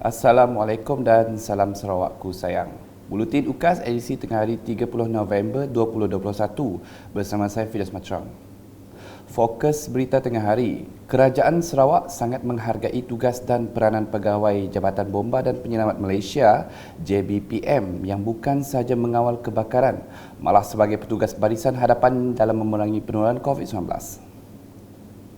Assalamualaikum dan salam Sarawakku sayang. Buletin UKAS edisi tengah hari 30 November 2021 bersama saya Fidas Matrang. Fokus berita tengah hari, Kerajaan Sarawak sangat menghargai tugas dan peranan pegawai Jabatan Bomba dan Penyelamat Malaysia JBPM yang bukan sahaja mengawal kebakaran, malah sebagai petugas barisan hadapan dalam memerangi penularan COVID-19.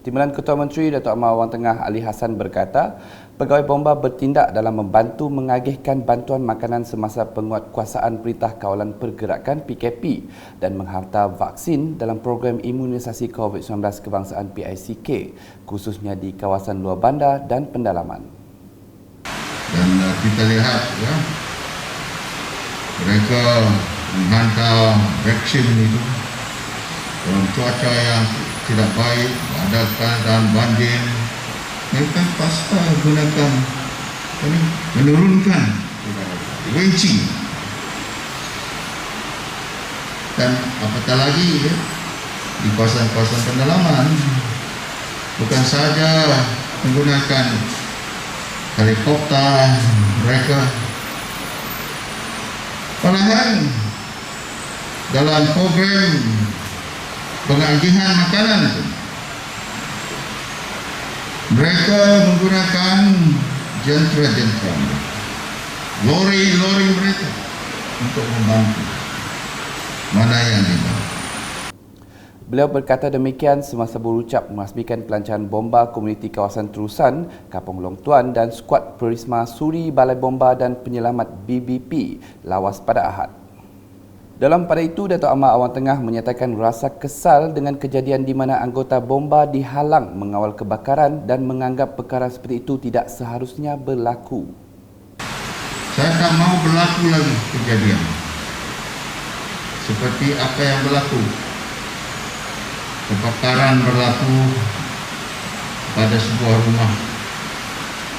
Timbalan Ketua Menteri Datuk Amar Awang Tengah Ali Hassan berkata, pegawai bomba bertindak dalam membantu mengagihkan bantuan makanan semasa penguatkuasaan Perintah Kawalan Pergerakan PKP dan menghantar vaksin dalam program imunisasi COVID-19 kebangsaan PICK, khususnya di kawasan luar bandar dan pendalaman. Dan kita lihat ya, mereka menghantar vaksin itu dalam cuaca yang tidak baik, ada keadaan banjir, mereka pasti gunakan menurunkan wenci. Dan apatah lagi ya, di kawasan-kawasan pendalaman bukan saja menggunakan helikopter mereka, malahan dalam program pengagihan makanan itu mereka menggunakan jentera-jentera, lori-lori mereka untuk membantu mana yang dibantu. Beliau berkata demikian semasa berucap merasmikan pelancaran bomba komuniti kawasan Terusan, Kampung Long Tuan dan skuad Perisma Suri Balai Bomba dan Penyelamat BBP lawas pada Ahad. Dalam pada itu, Datuk Amar Awang Tengah menyatakan rasa kesal dengan kejadian di mana anggota bomba dihalang mengawal kebakaran dan menganggap perkara seperti itu tidak seharusnya berlaku. Saya tak mahu berlaku lagi kejadian seperti apa yang berlaku. Kebakaran berlaku pada sebuah rumah,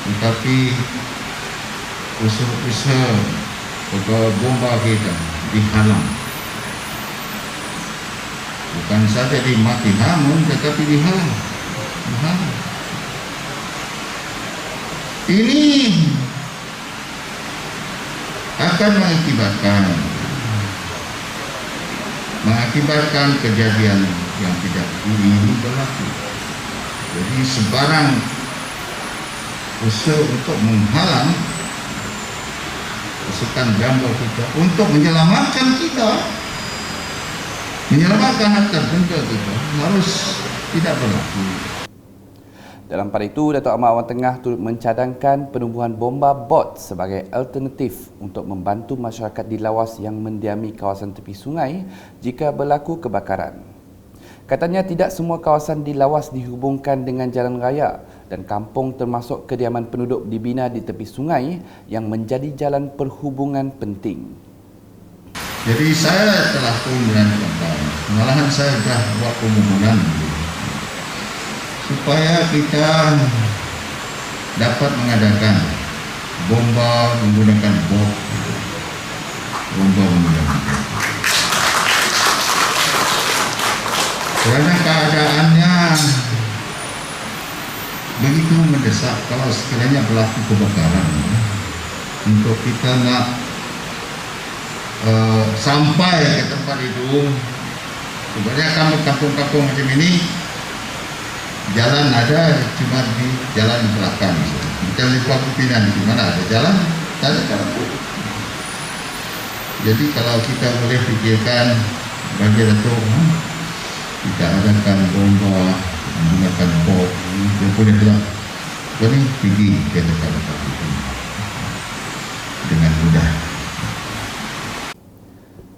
tetapi usaha-usaha pegawai bomba kita dihalang. Bukan saja dimati hamun, tetapi dihalang. Ini akan mengakibatkan kejadian yang tidak diingini berlaku. Jadi sebarang usaha untuk menghalang pasukan jambal kita untuk menyelamatkan harta benda kita harus tidak berlaku. Dalam pada itu, Datuk Amar Awang Tengah turut mencadangkan penubuhan bomba bot sebagai alternatif untuk membantu masyarakat di lawas yang mendiami kawasan tepi sungai jika berlaku kebakaran. Katanya tidak semua kawasan di lawas dihubungkan dengan jalan raya dan kampung termasuk kediaman penduduk dibina di tepi sungai yang menjadi jalan perhubungan penting. Jadi saya telah permohonan, malahan saya sudah buat permohonan supaya kita dapat mengadakan bomba menggunakan bot, bomba menggunakan bot. Kerana keadaannya begitu mendesak, kalau sekiranya berlaku kebakaran, untuk kita nak sampai ke tempat itu, sebenarnya kampung-kampung macam ini jalan ada cuma di jalan belakang. Macam di Kuala Pinang di mana ada jalan, tak ada jalan. Jadi kalau kita boleh fikirkan bagi Datuk, kita adakan bomba menggunakan bot, yang boleh gelap. Ini pergi ke tempat-tempat itu dengan mudah.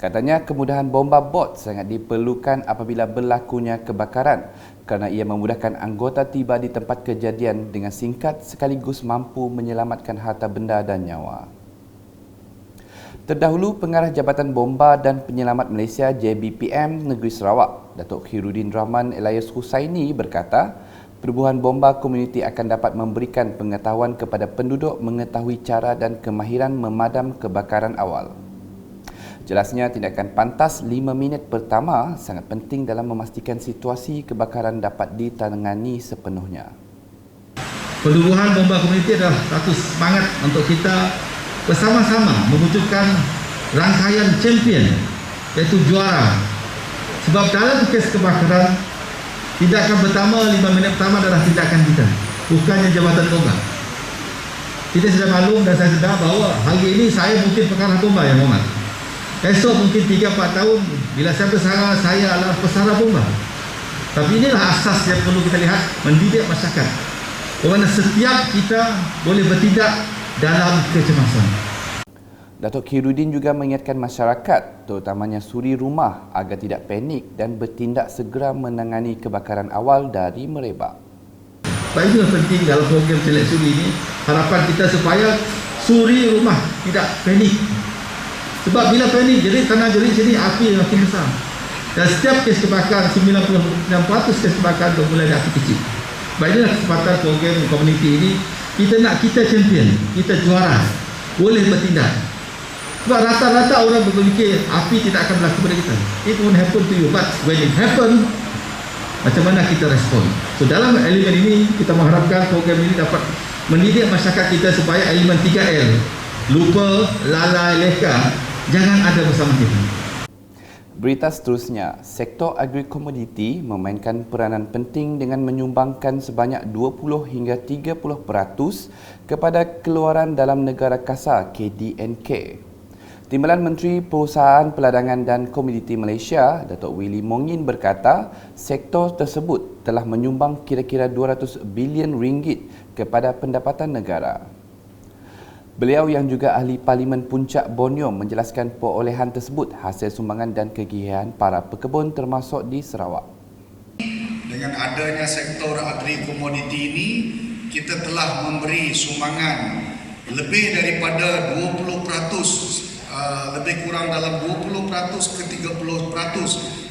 Katanya kemudahan bomba bot sangat diperlukan apabila berlakunya kebakaran kerana ia memudahkan anggota tiba di tempat kejadian dengan singkat sekaligus mampu menyelamatkan harta benda dan nyawa. Terdahulu, Pengarah Jabatan Bomba dan Penyelamat Malaysia JBPM Negeri Sarawak, Datuk Khairuddin Rahman Elias Husaini berkata, penubuhan bomba komuniti akan dapat memberikan pengetahuan kepada penduduk mengetahui cara dan kemahiran memadam kebakaran awal. Jelasnya, tindakan pantas 5 minit pertama sangat penting dalam memastikan situasi kebakaran dapat ditangani sepenuhnya. Penubuhan bomba komuniti adalah satu semangat untuk kita bersama-sama mewujudkan rangkaian champion, iaitu juara. Sebab dalam kes kebakaran, tindakan pertama 5 minit pertama adalah tindakan kita, bukannya jabatan bomba. Kita sudah maklum dan saya sedar bahawa hari ini saya mungkin perkara bomba yang Muhammad. Esok mungkin 3-4 tahun bila saya bersara, saya adalah pesara bomba. Tapi inilah asas yang perlu kita lihat, mendidik masyarakat. Kerana setiap kita boleh bertindak dalam kecemasan. Datuk Khairuddin juga mengingatkan masyarakat, terutamanya suri rumah, agar tidak panik dan bertindak segera menangani kebakaran awal dari merebak. Sebab itu yang penting dalam program Celek Suri ini, harapan kita supaya suri rumah tidak panik. Sebab bila panik, jadi tanah jerit sini api makin besar. Dan setiap kes kebakaran, 96% kes kebakaran bermula dari api kecil. Sebab inilah kesempatan program komuniti ini, kita champion, kita juara, boleh bertindak. Sebab rata-rata orang berfikir api tidak akan berlaku pada kita. It won't happen to you, but when it happen, macam mana kita respon. So dalam elemen ini, kita mengharapkan program ini dapat mendidik masyarakat kita supaya elemen 3L, lupa, lalai, leka, jangan ada bersama kita. Berita seterusnya, sektor agri-komoditi memainkan peranan penting dengan menyumbangkan sebanyak 20 hingga 30% kepada keluaran dalam negara kasar KDNK. Timbalan Menteri Perusahaan Peladangan dan Komoditi Malaysia, Datuk Willy Mongin berkata, sektor tersebut telah menyumbang kira-kira 200 bilion ringgit kepada pendapatan negara. Beliau yang juga ahli Parlimen Puncak Borneo menjelaskan perolehan tersebut hasil sumbangan dan kegigihan para pekebun termasuk di Sarawak. Dengan adanya sektor agri-komoditi ini, kita telah memberi sumbangan lebih daripada 20%, lebih kurang dalam 20% ke 30%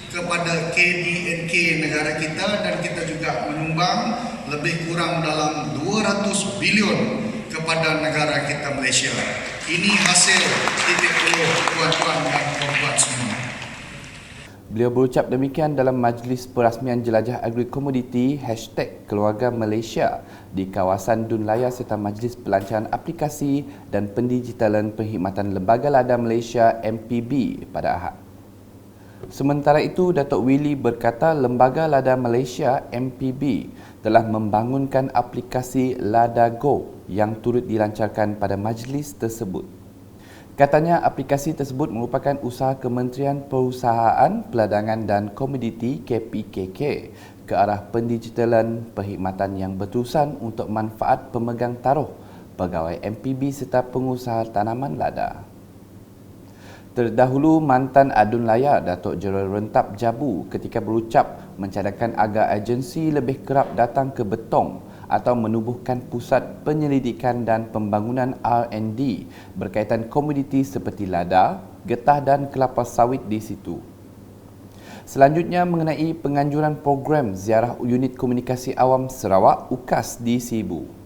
kepada KDNK negara kita, dan kita juga menyumbang lebih kurang dalam 200 bilion kepada negara kita Malaysia. Ini hasil titik tolak tuan-tuan dan puan-puan semua. Beliau berucap demikian dalam Majlis Perasmian Jelajah Agri-Komoditi #Keluarga Malaysia di kawasan Dun Laya serta Majlis Pelancaran Aplikasi dan Pendigitalan Perkhidmatan Lembaga Lada Malaysia MPB pada Ahad. Sementara itu, Datuk Willy berkata Lembaga Lada Malaysia MPB telah membangunkan aplikasi Lada Go yang turut dilancarkan pada majlis tersebut. Katanya aplikasi tersebut merupakan usaha Kementerian Perusahaan Peladangan dan Komoditi KPKK ke arah pendigitalan perkhidmatan yang berterusan untuk manfaat pemegang taruh, pegawai MPB serta pengusaha tanaman lada. Terdahulu, mantan Adun Laya, Datuk Jeneral Rentap Jabu ketika berucap mencadangkan agar agensi lebih kerap datang ke Betong atau menubuhkan pusat penyelidikan dan pembangunan R&D berkaitan komoditi seperti lada, getah dan kelapa sawit di situ. Selanjutnya mengenai penganjuran program Ziarah Unit Komunikasi Awam Sarawak UKAS di Sibu.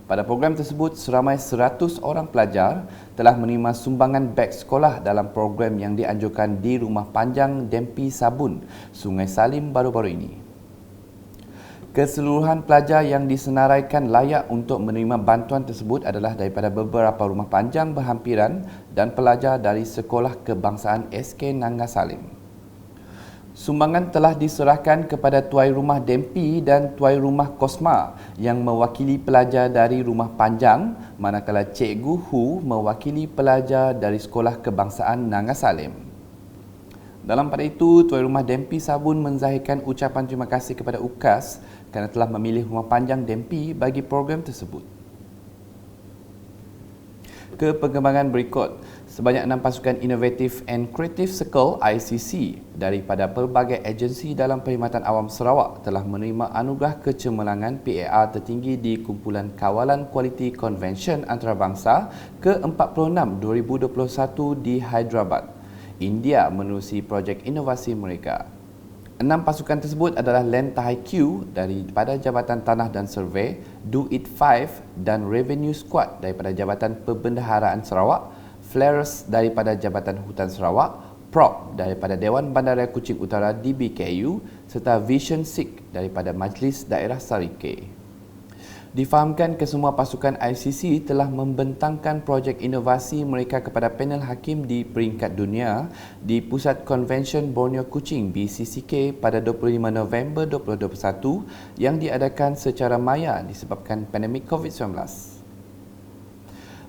Pada program tersebut, seramai 100 orang pelajar telah menerima sumbangan beg sekolah dalam program yang dianjurkan di Rumah Panjang Dempi Sabun, Sungai Salim baru-baru ini. Keseluruhan pelajar yang disenaraikan layak untuk menerima bantuan tersebut adalah daripada beberapa rumah panjang berhampiran dan pelajar dari Sekolah Kebangsaan SK Nangga Salim. Sumbangan telah diserahkan kepada Tuai Rumah Dempi dan Tuai Rumah Kosma yang mewakili pelajar dari Rumah Panjang, manakala Cikgu Hu mewakili pelajar dari Sekolah Kebangsaan Nangga Salim. Dalam pada itu, Tuai Rumah Dempi Sabun menzahirkan ucapan terima kasih kepada UKAS kerana telah memilih Rumah Panjang Dempi bagi program tersebut. Ke pengembangan berikut, sebanyak 6 pasukan Innovative and Creative Circle ICC daripada pelbagai agensi dalam Perkhidmatan Awam Sarawak telah menerima anugerah kecemerlangan PAR tertinggi di Kumpulan Kawalan Kualiti Convention Antarabangsa ke-46 2021 di Hyderabad, India menerusi projek inovasi mereka. 6 pasukan tersebut adalah Land Tahai Q daripada Jabatan Tanah dan Survey, Do It 5 dan Revenue Squad daripada Jabatan Perbendaharaan Sarawak, Flares daripada Jabatan Hutan Sarawak, PROP daripada Dewan Bandaraya Kuching Utara DBKU serta Vision SIK daripada Majlis Daerah Sarike. Difahamkan kesemua pasukan ICC telah membentangkan projek inovasi mereka kepada panel hakim di peringkat dunia di Pusat Konvensyen Borneo Kuching BCCK pada 25 November 2021 yang diadakan secara maya disebabkan pandemik COVID-19.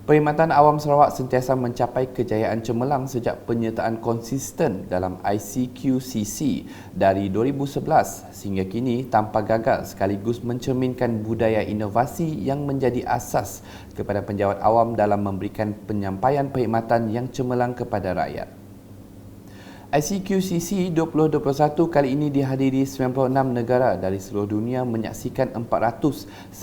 Perkhidmatan Awam Sarawak sentiasa mencapai kejayaan cemerlang sejak penyertaan konsisten dalam ICQCC dari 2011 sehingga kini tanpa gagal sekaligus mencerminkan budaya inovasi yang menjadi asas kepada penjawat awam dalam memberikan penyampaian perkhidmatan yang cemerlang kepada rakyat. ICQCC 2021 kali ini dihadiri 96 negara dari seluruh dunia menyaksikan 496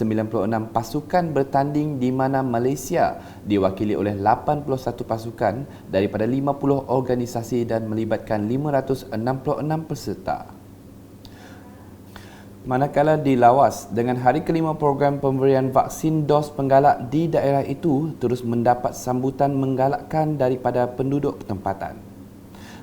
pasukan bertanding di mana Malaysia diwakili oleh 81 pasukan daripada 50 organisasi dan melibatkan 566 peserta. Manakala di Lawas, dengan hari kelima program pemberian vaksin dos penggalak di daerah itu terus mendapat sambutan menggalakkan daripada penduduk tempatan.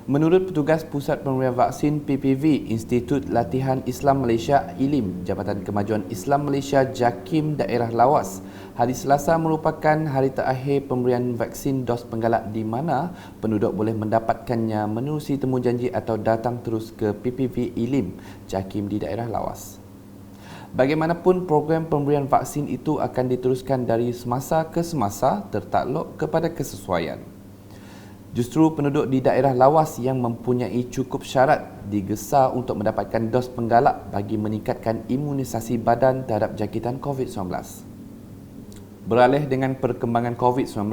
Menurut petugas Pusat Pemberian Vaksin PPV Institut Latihan Islam Malaysia ILIM, Jabatan Kemajuan Islam Malaysia JAKIM Daerah Lawas, hari Selasa merupakan hari terakhir pemberian vaksin dos penggalak di mana penduduk boleh mendapatkannya menerusi temujanji atau datang terus ke PPV ILIM JAKIM di daerah Lawas. Bagaimanapun, program pemberian vaksin itu akan diteruskan dari semasa ke semasa tertakluk kepada kesesuaian. Justru penduduk di daerah Lawas yang mempunyai cukup syarat digesa untuk mendapatkan dos penggalak bagi meningkatkan imunisasi badan terhadap jangkitan COVID-19. Beralih dengan perkembangan COVID-19,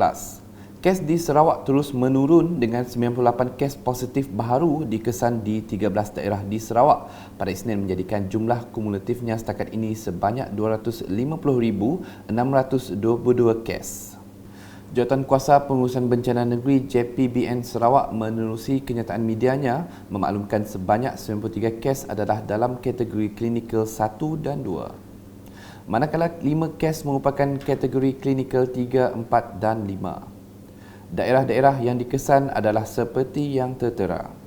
kes di Sarawak terus menurun dengan 98 kes positif baharu dikesan di 13 daerah di Sarawak pada Isnin menjadikan jumlah kumulatifnya setakat ini sebanyak 250,622 kes. Jawatankuasa Pengurusan Bencana Negeri JPBN Sarawak menerusi kenyataan medianya memaklumkan sebanyak 93 kes adalah dalam kategori klinikal 1 dan 2. Manakala 5 kes merupakan kategori klinikal 3, 4 dan 5. Daerah-daerah yang dikesan adalah seperti yang tertera.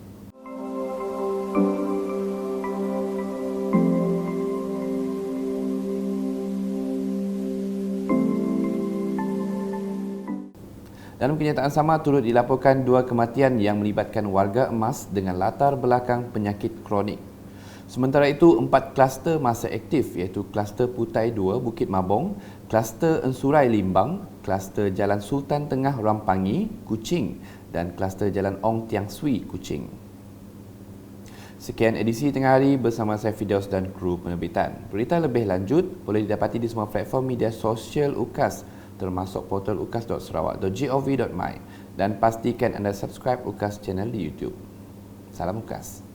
Dalam kenyataan sama, turut dilaporkan 2 kematian yang melibatkan warga emas dengan latar belakang penyakit kronik. Sementara itu, 4 kluster masih aktif iaitu kluster Putai 2 Bukit Mabong, kluster Ensurai Limbang, kluster Jalan Sultan Tengah Rampangi, Kuching dan kluster Jalan Ong Tiang Sui, Kuching. Sekian edisi Tengah Hari bersama saya Fidaus dan kru penerbitan. Berita lebih lanjut boleh didapati di semua platform media sosial UKAS termasuk portal ukas.sarawak.gov.my dan pastikan anda subscribe UKAS channel di YouTube. Salam UKAS.